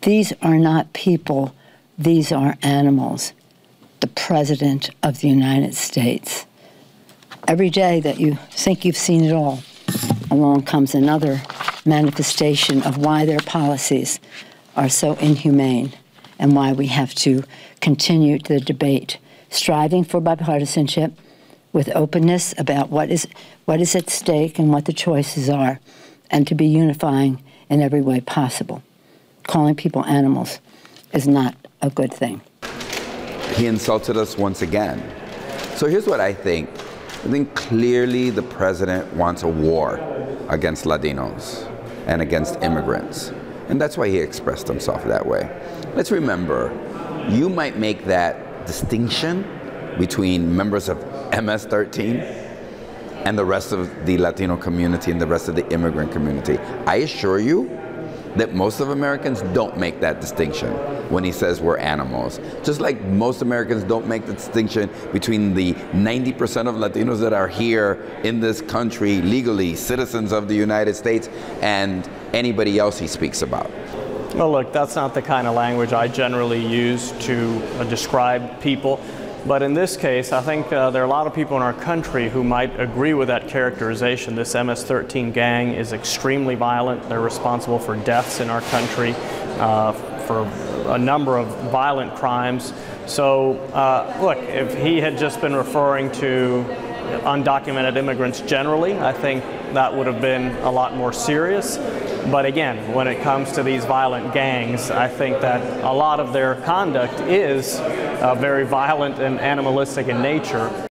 These are not people. These are animals. The President of the United States. Every day that you think you've seen it all, along comes another manifestation of why their policies are so inhumane and why we have to continue the debate, striving for bipartisanship with openness about what is at stake and what the choices are, and to be unifying in every way possible. Calling people animals is not a good thing. He insulted us once again. So here's what I think. I think clearly the president wants a war against Latinos and against immigrants. And that's why he expressed himself that way. Let's remember, you might make that distinction between members of MS-13 and the rest of the Latino community and the rest of the immigrant community. I assure you that most of Americans don't make that distinction when he says we're animals. Just like most Americans don't make the distinction between the 90% of Latinos that are here in this country legally, citizens of the United States, and anybody else he speaks about. Well, look, that's not the kind of language I generally use to describe people. But in this case, I think there are a lot of people in our country who might agree with that characterization. This MS-13 gang is extremely violent. They're responsible for deaths in our country, for a number of violent crimes. So, look, if he had just been referring to undocumented immigrants generally, I think that would have been a lot more serious. But again, when it comes to these violent gangs, I think that a lot of their conduct is very violent and animalistic in nature.